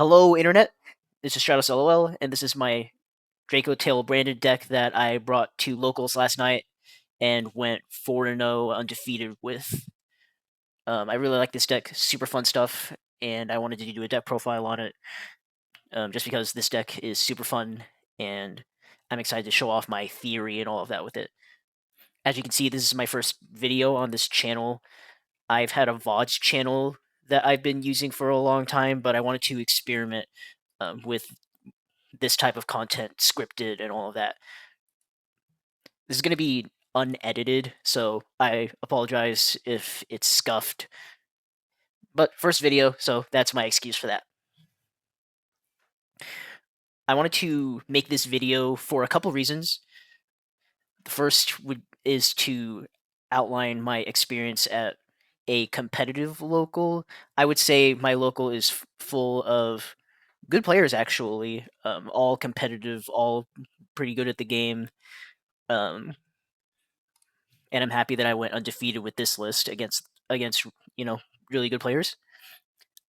Hello, Internet. This is Shoutouts LOL, and this is my Dracotail branded deck that I brought to locals last night and went 4-0 undefeated with. I really like this deck, super fun stuff, and I wanted to do a deck profile on it just because this deck is super fun and I'm excited to show off my theory and all of that with it. As you can see, this is my first video on this channel. I've had a VODs channel that I've been using for a long time, but I wanted to experiment with this type of content, scripted and all of that. This is going to be unedited, so I apologize if it's scuffed. But first video, so that's my excuse for that. I wanted to make this video for a couple reasons. The first is to outline my experience at a competitive local. I would say my local is full of good players, actually, all competitive, all pretty good at the game. And I'm happy that I went undefeated with this list against really good players.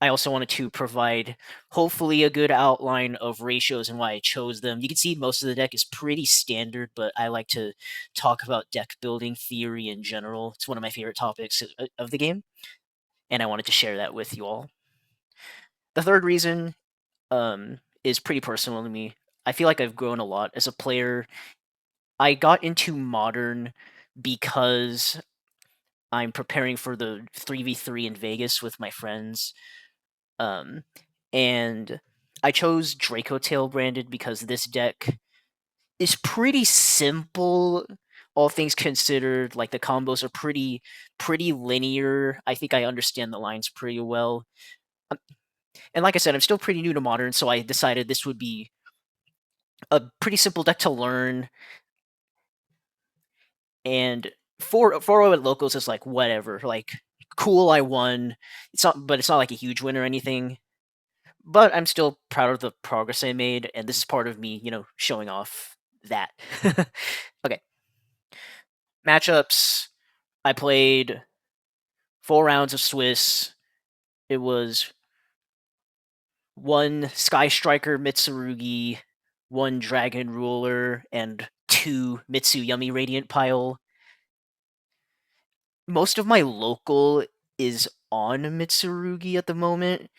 I also wanted to provide hopefully a good outline of ratios and why I chose them. You can see most of the deck is pretty standard, but I like to talk about deck building theory in general. It's one of my favorite topics of the game, and I wanted to share that with you all. The third reason is pretty personal to me. I feel like I've grown a lot as a player. I got into Modern because I'm preparing for the 3v3 in Vegas with my friends. And I chose Dracotail branded because this deck is pretty simple, all things considered. Like, the combos are pretty linear. I think I understand the lines pretty well. And like I said, I'm still pretty new to Modern, so I decided this would be a pretty simple deck to learn. And 4-0 at locals is like whatever. Like, cool, I won. It's not like a huge win or anything. But I'm still proud of the progress I made, and this is part of me, showing off that. Okay. Matchups. I played 4 rounds of Swiss. It was 1 Sky Striker Mitsurugi, 1 Dragon Ruler, and 2 Mitsu Yummy Radiant Pile. Most of my local is on Mitsurugi at the moment,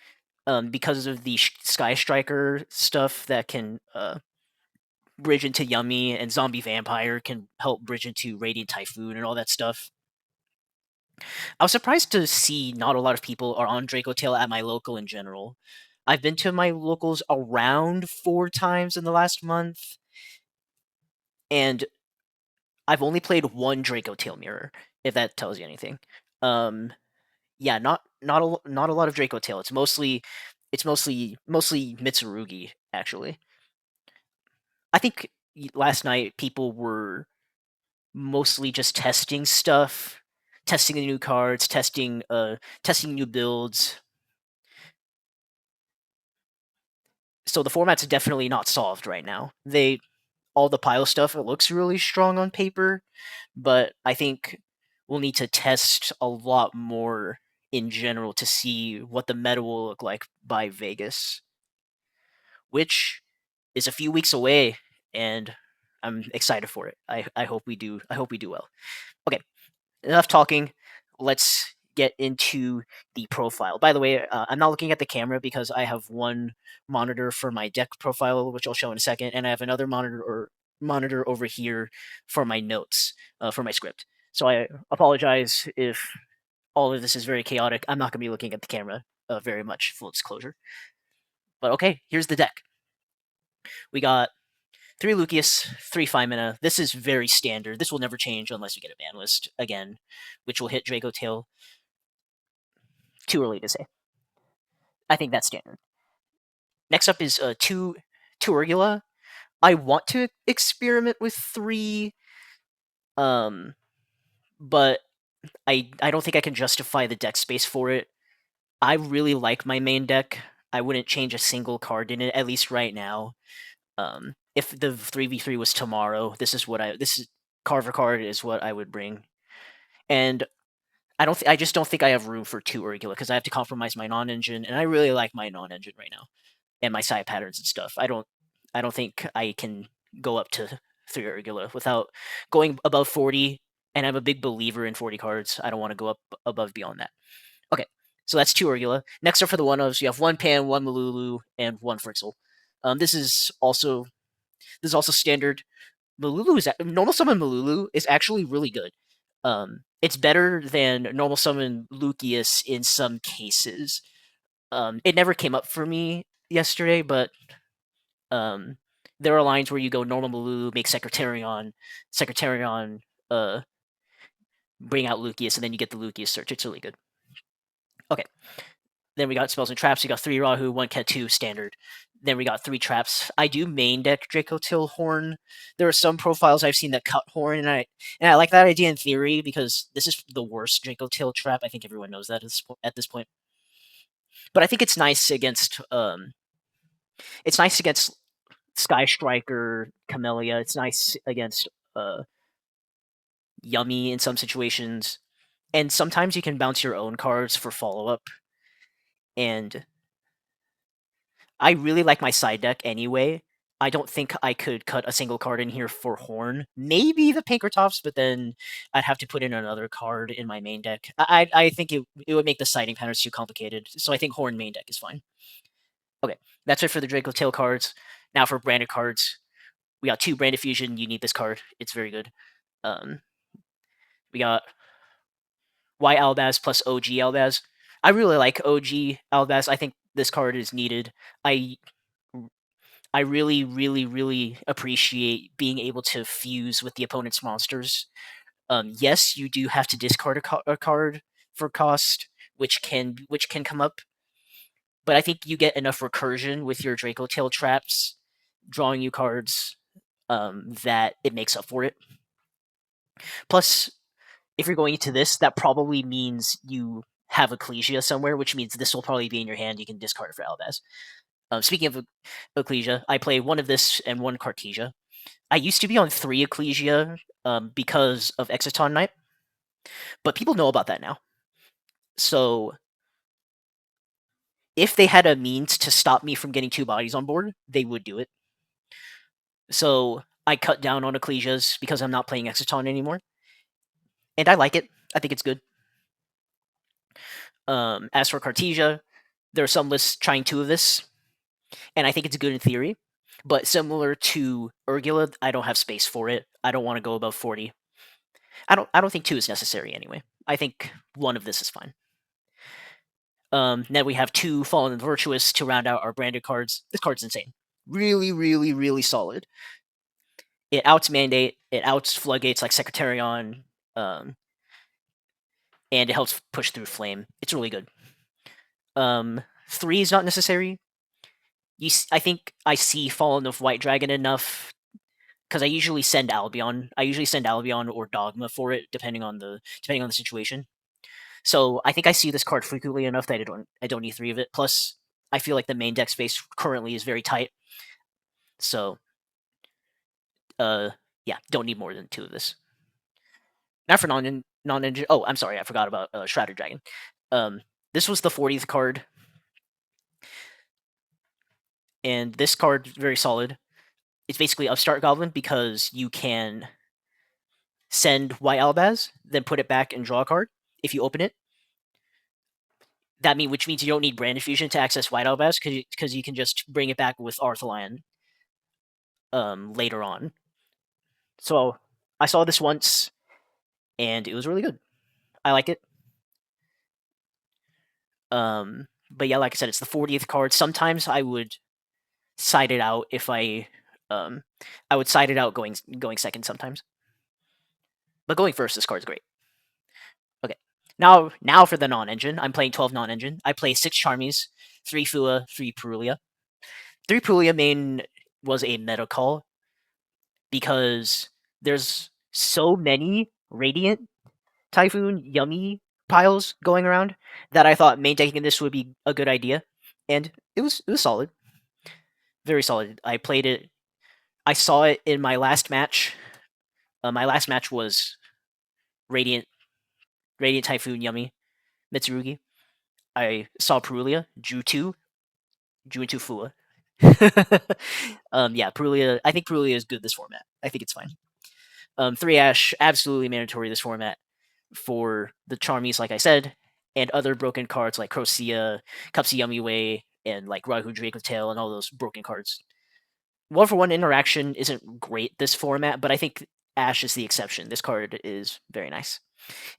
because of the Sky Striker stuff that can bridge into Yummy, and Zombie Vampire can help bridge into Radiant Typhoon and all that stuff. I was surprised to see not a lot of people are on Dracotail at my local in general. I've been to my locals around 4 times in the last month, and I've only played 1 Dracotail mirror, if that tells you anything. Yeah, not a lot of Dracotail. It's mostly Mitsurugi, actually. I think last night people were mostly just testing stuff, testing the new cards, testing new builds. So the format's definitely not solved right now. All the pile stuff, it looks really strong on paper, but I think we'll need to test a lot more in general to see what the meta will look like by Vegas, which is a few weeks away, and I'm excited for it. I hope we do. I hope we do well. Okay, enough talking. Let's get into the profile. By the way, I'm not looking at the camera because I have 1 monitor for my deck profile, which I'll show in a second, and I have another monitor over here for my notes, for my script. So I apologize if all of this is very chaotic. I'm not going to be looking at the camera very much, full disclosure. But okay, here's the deck. We got 3 Lucius, 3 Femina. This is very standard. This will never change unless we get a ban list again, which will hit Dracotail. Too early to say. I think that's standard. Next up is 2 Urgula. I want to experiment with 3, but I don't think I can justify the deck space for it. I really like my main deck. I wouldn't change a single card in it, at least right now. If the 3v3 was tomorrow, this is Carver card is what I would bring. And I just don't think I have room for 2 Urgula because I have to compromise my non-engine, and I really like my non-engine right now. and my side patterns and stuff. I don't think I can go up to 3 Urgula without going above 40, and I'm a big believer in 40 cards. I don't want to go up above beyond that. Okay, so that's 2 Urgula. Next up for the one ofs, you have 1 Pan, 1 Malulu, and 1 Frixel. This is also standard. Normal summon Malulu is actually really good. It's better than normal summon Lucius in some cases. It never came up for me yesterday, but there are lines where you go normal Malulu, make Secretarion, bring out Lucius, and then you get the Lucius search. It's really good. Okay. Then we got spells and traps. We got 3 Rahu, 1 Ketu standard. Then we got 3 traps. I do main deck Dracotail Horn. There are some profiles I've seen that cut Horn, and I like that idea in theory because this is the worst Dracotail trap. I think everyone knows that at this point. But I think it's nice against Sky Striker, Camellia. It's nice against Yummy in some situations. And sometimes you can bounce your own cards for follow-up. And I really like my side deck anyway. I don't think I could cut a single card in here for Horn. Maybe the Pankratops, but then I'd have to put in another card in my main deck. I think it would make the siding patterns too complicated, so I think Horn main deck is fine. Okay, that's it for the Dracotail cards. Now for branded cards. We got 2 Branded Fusion. You need this card. It's very good. We got Y Albaz plus OG Albaz. I really like OG Albaz. I think this card is needed. I really, really, really appreciate being able to fuse with the opponent's monsters. Yes, you do have to discard a card for cost, which can come up. But I think you get enough recursion with your Dracotail traps, drawing you cards, that it makes up for it. Plus, if you're going into this, that probably means you have Ecclesia somewhere, which means this will probably be in your hand. You can discard it for Albaz. Speaking of Ecclesia, I play 1 of this and 1 Cartesia. I used to be on 3 Ecclesia because of Exiton Knight, but people know about that now. So if they had a means to stop me from getting 2 bodies on board, they would do it. So I cut down on Ecclesias because I'm not playing Exiton anymore. And I like it. I think it's good. As for Cartesia, there are some lists trying 2 of this, and I think it's good in theory. But similar to Urgula, I don't have space for it. I don't want to go above 40. I don't think 2 is necessary anyway. I think 1 of this is fine. Then we have 2 Fallen and Virtuous to round out our branded cards. This card's insane. Really, really, really solid. It outs Mandate, it outs Floodgates like Secretarion, and it helps push through Flame. It's really good. 3 is not necessary. I think I see Fallen of White Dragon enough because I usually send Albion. Or Dogma for it, depending on the situation. So I think I see this card frequently enough that I don't need 3 of it. Plus, I feel like the main deck space currently is very tight. So, yeah, don't need more than 2 of this. Now for non-engine. Oh, I'm sorry, I forgot about Shrouded Dragon. This was the 40th card, and this card is very solid. It's basically Upstart Goblin because you can send White Albaz, then put it back and draw a card if you open it. Which means you don't need Branded Fusion to access White Albaz because you can just bring it back with Arthalion later on. So I saw this once, and it was really good. I like it. But yeah, like I said, it's the 40th card. Sometimes I would side it out if I would side it out going second sometimes. But going first, this card's great. Okay. Now for the non-engine. I'm playing 12 non-engine. I play 6 Charmies, 3 Fua, 3 Perulia. 3 Perulia main was a meta call because there's so many Radiant, Typhoon, Yummy piles going around that I thought main decking this would be a good idea, and it was solid, very solid. I played it. I saw it in my last match. My last match was Radiant Typhoon, Yummy, Mitsurugi. I saw Perulia, drew into Fua, Yeah, Perulia. I think Perulia is good this format. I think it's fine. 3 Ash, absolutely mandatory this format for the Charmies, like I said, and other broken cards like Crocea, Cupsy Yumiway, and like Rahu Dracotail and all those broken cards. 1-for-1 interaction isn't great this format, but I think Ash is the exception. This card is very nice.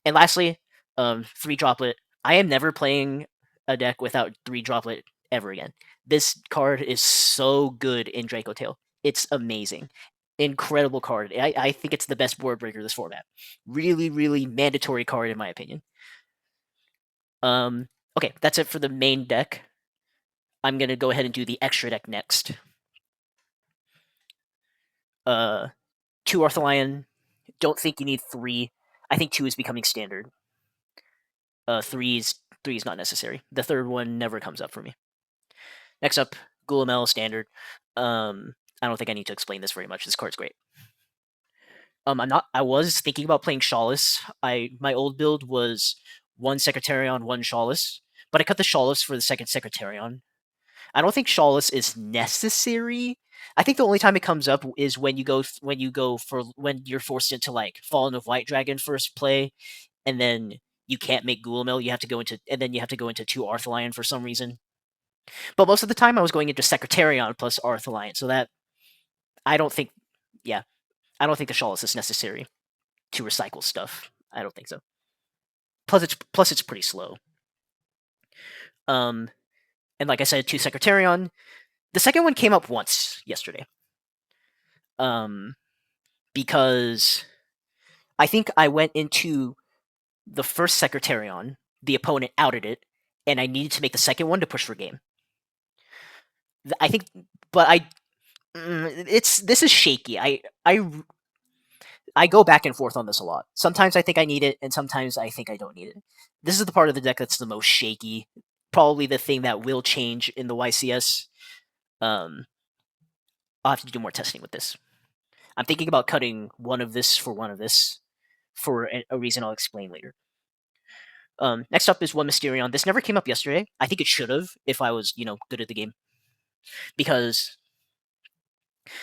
And lastly, 3 Droplet. I am never playing a deck without 3 Droplet ever again. This card is so good in Dracotail. It's amazing. Incredible card. I think it's the best board breaker this format. Really, really mandatory card in my opinion. Okay, that's it for the main deck. I'm gonna go ahead and do the extra deck next. 2 Arthelion. Don't think you need 3. I think 2 is becoming standard. 3 is not necessary. The third one never comes up for me. Next up, Gulamel standard. I don't think I need to explain this very much. This card's great. I was thinking about playing Shawless. My old build was 1 Secretarion, 1 Shawless, but I cut the Shawless for the second Secretarion. I don't think Shawless is necessary. I think the only time it comes up is when you're forced into like Fallen of White Dragon first play, and then you can't make Gulamel. You have to go into 2 Arthelion for some reason. But most of the time, I was going into Secretarion plus Arthelion, so that I don't think, yeah, I don't think the Shawless is necessary to recycle stuff. I don't think so. Plus it's pretty slow. And like I said, 2 Secretarion. The second one came up once yesterday. Because I think I went into the first Secretarion, the opponent outed it, and I needed to make the second one to push for game. I think, but this is shaky. I go back and forth on this a lot. Sometimes I think I need it, and sometimes I think I don't need it. This is the part of the deck that's the most shaky. Probably the thing that will change in the YCS. I'll have to do more testing with this. I'm thinking about cutting one of this for one of this for a reason I'll explain later. Next up is 1 Mysterion. This never came up yesterday. I think it should have if I was, good at the game. Because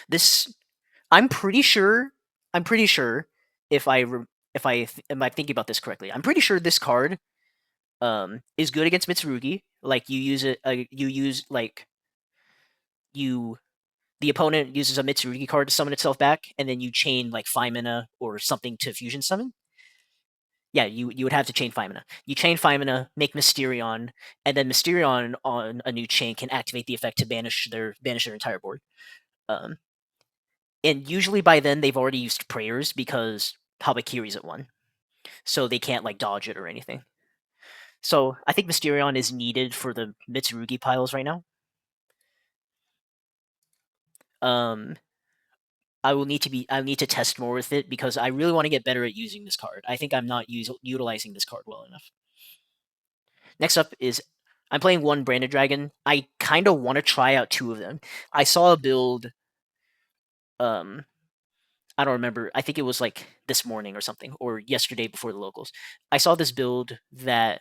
this, I'm pretty sure if I am I thinking about this correctly, I'm pretty sure this card is good against Mitsurugi. Like the opponent uses a Mitsurugi card to summon itself back, and then you chain like 5 mana or something to fusion summon. Yeah, you would have to chain 5 mana. You chain 5 mana, make Mysterion, and then Mysterion on a new chain can activate the effect to banish their entire board. And usually by then they've already used prayers because Habakiri's at 1, so they can't like dodge it or anything. So I think Mysterion is needed for the Mitsurugi piles right now. I need to test more with it because I really want to get better at using this card. I think I'm not utilizing this card well enough. Next up is I'm playing 1 Branded Dragon. I kind of want to try out 2 of them. I saw a build. I don't remember. I think it was like this morning or something, or yesterday before the locals. I saw this build that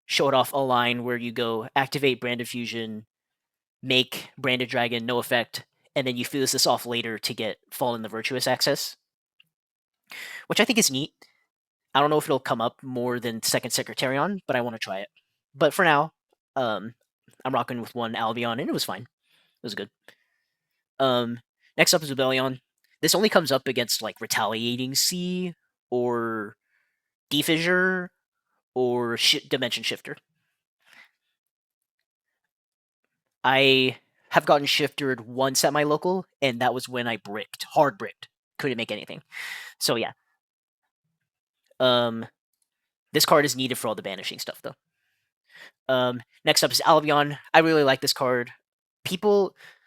showed off a line where you go activate Branded Fusion, make Branded Dragon no effect, and then you fuse this off later to get Fallen the Virtuous access, which I think is neat. I don't know if it'll come up more than second Secretarion, but I want to try it. But for now, I'm rocking with 1 Albion, and it was fine. It was good. Next up is Rebellion. This only comes up against like Retaliating Sea or Defissure or Dimension Shifter. I have gotten shifted once at my local, and that was when I hard bricked. Couldn't make anything. So yeah. This card is needed for all the banishing stuff though. Next up is Albion. I really like this card.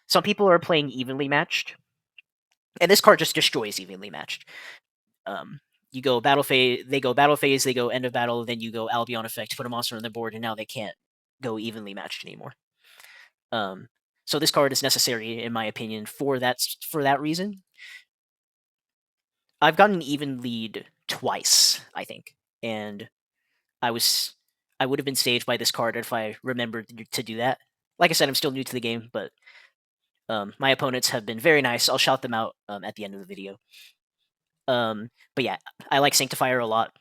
Some people are playing evenly matched, and this card just destroys evenly matched. You go battle phase, they go end of battle, then you go Albion effect, put a monster on the board, and now they can't go evenly matched anymore. So this card is necessary, in my opinion, for that reason. I've gotten an even lead twice, I think, and I would have been saved by this card if I remembered to do that. like I said, I'm still new to the game, but my opponents have been very nice. I'll shout them out at the end of the video. But yeah, I like Sanctifier a lot.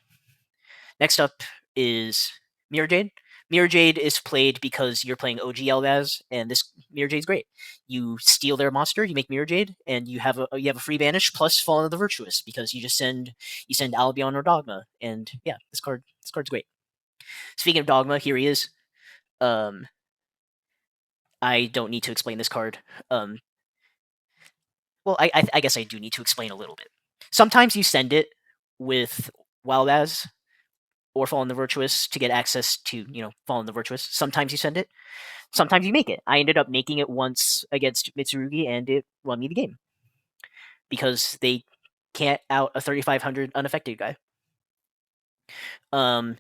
Next up is Mirror Jade. Mirror Jade is played because you're playing OG Elbaz, and this Mirror Jade's great. You steal their monster, you make Mirror Jade, and you have a free banish plus Fallen of the Virtuous because you send Albion or Dogma, and yeah, this card's great. Speaking of Dogma, here he is. I don't need to explain this card. Well, I guess I do need to explain a little bit. Sometimes you send it with Wildaz or Fallen the Virtuous to get access to, Fallen the Virtuous. Sometimes you send it. Sometimes you make it. I ended up making it once against Mitsurugi, and it won me the game. Because they can't out a 3500 unaffected guy.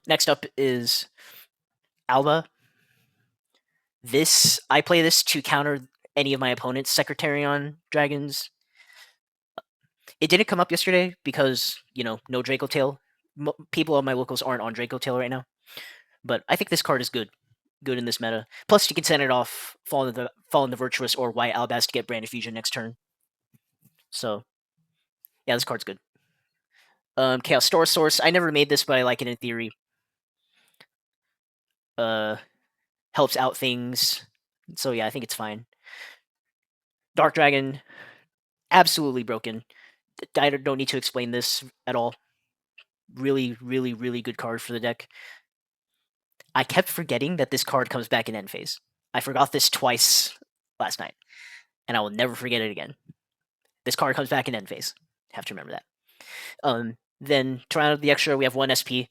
Next up is Alba. I play this to counter any of my opponent's Secretarion dragons. It didn't come up yesterday because, no Dracotail. People on my locals aren't on Dracotail right now. But I think this card is good in this meta. Plus, you can send it off Fallen the Virtuous or White Albaz to get Brand Fusion next turn. So, yeah, this card's good. Chaos Store Source. I never made this, but I like it in theory. Helps out things. So yeah, I think it's fine. Dark Dragon, absolutely broken. I don't need to explain this at all. Really, really, really good card for the deck. I kept forgetting that this card comes back in end phase. I forgot this twice last night, and I will never forget it again. This card comes back in end phase. Have to remember that. Then to round out the extra, we have 1 SP.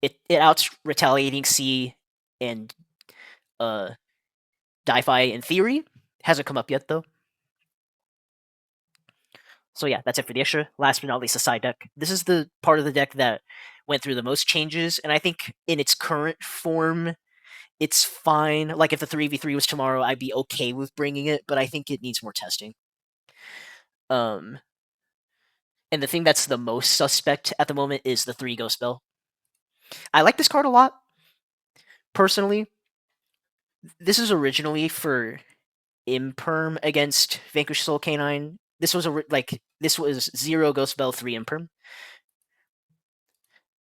It outs Retaliating Sea and Di-Fi in theory. Hasn't come up yet though. So yeah, that's it for the extra. Last but not least, the side deck. This is the part of the deck that went through the most changes, and I think in its current form, it's fine. Like if the 3v3 was tomorrow, I'd be okay with bringing it, but I think it needs more testing. And the thing that's the most suspect at the moment is the 3 Ghost Bell. I like this card a lot. Personally, this is originally for Imperm against Vanquish Soul Canine. This was this was 0 Ghost Bell, 3 Imperm.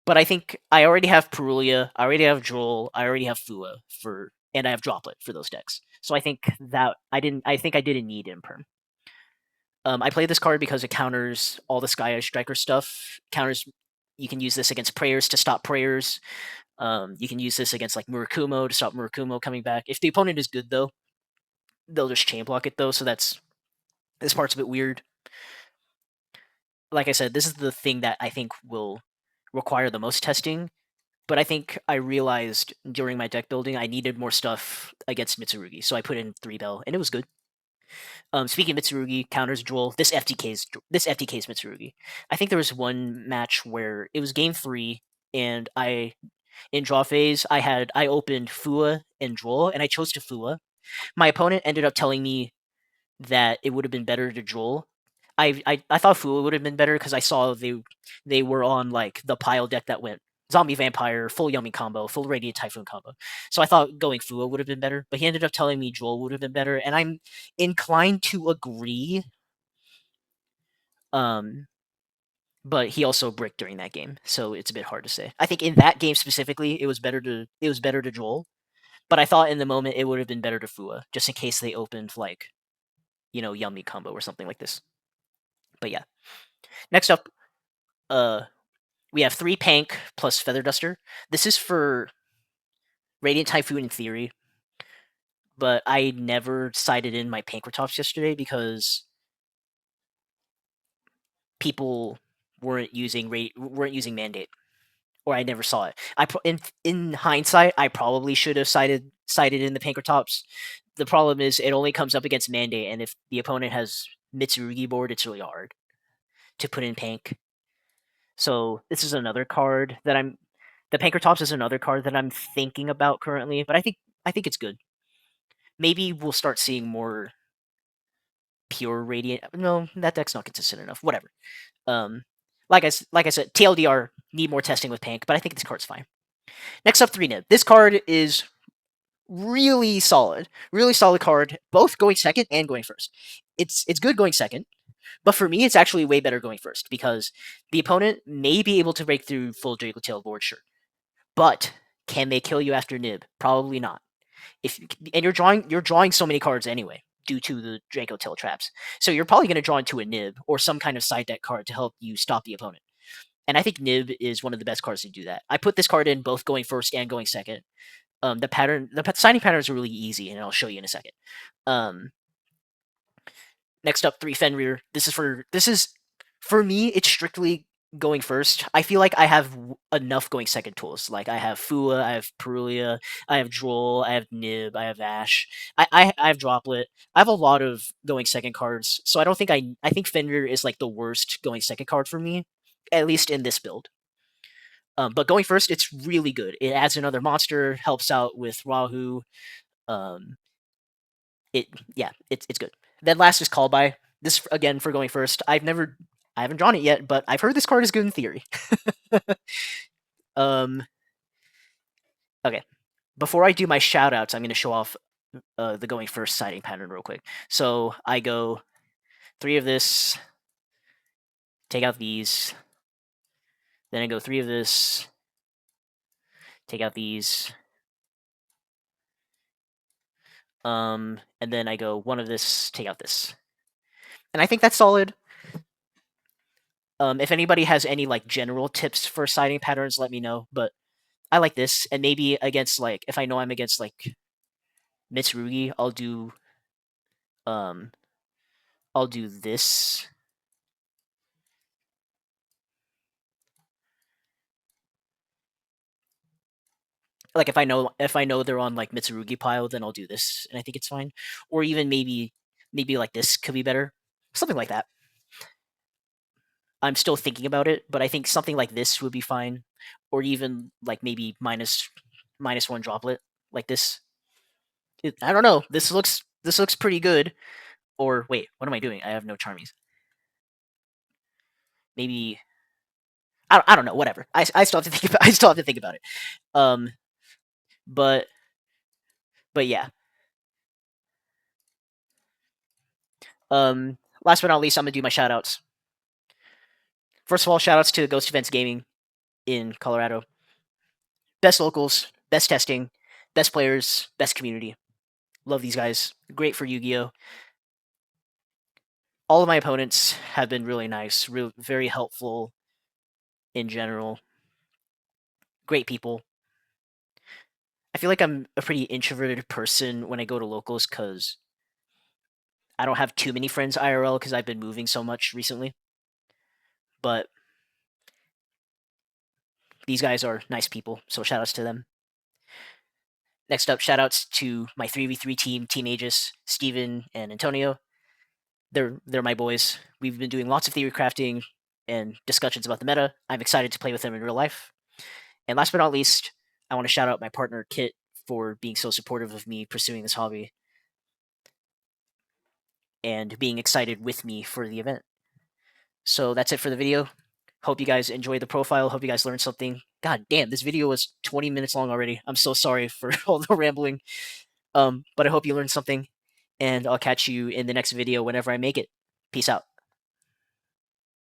But I think I already have Perulia, I already have Droll, I already have Fua and I have Droplet for those decks. So I think that I didn't need Imperm. I play this card because it counters all the Sky Eye Striker stuff. You can use this against Prayers to stop Prayers. You can use this against like Murakumo to stop Murakumo coming back. If the opponent is good though, they'll just chain block it though. So this part's a bit weird. Like I said, this is the thing that I think will require the most testing. But I think I realized during my deck building I needed more stuff against Mitsurugi, so I put in 3 Bell, and it was good. Speaking of Mitsurugi, counters Droll. This FTK's Mitsurugi. I think there was one match where it was game 3, and in draw phase I opened Fua and Droll, and I chose to Fua. My opponent ended up telling me that it would have been better to Droll. I thought Fua would have been better because I saw they were on like the pile deck that went Zombie Vampire, full Yummy combo, full Radiant Typhoon combo. So I thought going Fua would have been better, but he ended up telling me Droll would have been better, and I'm inclined to agree. But he also bricked during that game, so it's a bit hard to say. I think in that game specifically, it was better to Droll, but I thought in the moment it would have been better to Fua, just in case they opened like, Yummy combo or something like this. But yeah. Next up, we have 3 Pank plus Feather Duster. This is for Radiant Typhoon in theory, but I never sided in my Pankratops yesterday because people weren't using Mandate, or I never saw it. In hindsight, I probably should have sided in the Pankratops. The problem is it only comes up against Mandate, and if the opponent has Mitsurugi board, it's really hard to put in Pank. So this is another card that the Pankratops is another card that I'm thinking about currently, but I think it's good. Maybe we'll start seeing more pure Radiant. No, that deck's not consistent enough. Whatever. Like I said, TLDR need more testing with Pank, but I think this card's fine. Next up, 3 Nib. This card is Really solid card, both going second and going first. It's good going second, but for me, it's actually way better going first because the opponent may be able to break through full Dracotail board, sure, but can they kill you after Nib? Probably not. If and you're drawing so many cards anyway due to the Dracotail traps, so you're probably going to draw into a Nib or some kind of side deck card to help you stop the opponent. And I think Nib is one of the best cards to do that. I put this card in both going first and going second. The signing patterns are really easy, and I'll show you in a second. Um, Next up, 3 Fenrir. This is for me. It's strictly going first. I feel like I have enough going second tools. Like I have Fua, I have Perulia, I have Droll, I have Nib, I have Ash, I have Droplet. I have a lot of going second cards, so I don't think I think Fenrir is like the worst going second card for me, at least in this build. But going first, it's really good. It adds another monster, helps out with Rahu. Um, it yeah, it's good. Then last is Call By. This again for going first. I haven't drawn it yet, but I've heard this card is good in theory. um, okay. Before I do my shoutouts, I'm going to show off the going first siding pattern real quick. So I go 3 of this, take out these. Then I go 3 of this, take out these. And then I go 1 of this, take out this. And I think that's solid. If anybody has any like general tips for siding patterns, let me know. But I like this, and maybe against like if I know I'm against like Mitsurugi, um I'll do this. Like if I know they're on like Mitsurugi pile, then I'll do this, and I think it's fine. Or even maybe like this could be better, something like that. I'm still thinking about it, but I think something like this would be fine, or even like maybe minus 1 droplet like this. I don't know. This looks pretty good. Or wait, what am I doing? I have no charmies. Maybe I don't know. Whatever. I still have to think about. I still have to think about it. Um, but but yeah. Last but not least, I'm gonna do my shoutouts. First of all, shoutouts to Ghost Events Gaming in Colorado. Best locals, best testing, best players, best community. Love these guys. Great for Yu-Gi-Oh. All of my opponents have been really nice, very helpful in general. Great people. I feel like I'm a pretty introverted person when I go to locals because I don't have too many friends IRL because I've been moving so much recently. But these guys are nice people, so shoutouts to them. Next up, shoutouts to my 3v3 team, Team Aegis, Steven and Antonio. They're my boys. We've been doing lots of theory crafting and discussions about the meta. I'm excited to play with them in real life. And last but not least, I want to shout out my partner Kit for being so supportive of me pursuing this hobby and being excited with me for the event. So that's it for the video. Hope you guys enjoyed the profile. Hope you guys learned something. God damn, this video was 20 minutes long already. I'm so sorry for all the rambling. But I hope you learned something, and I'll catch you in the next video whenever I make it. Peace out.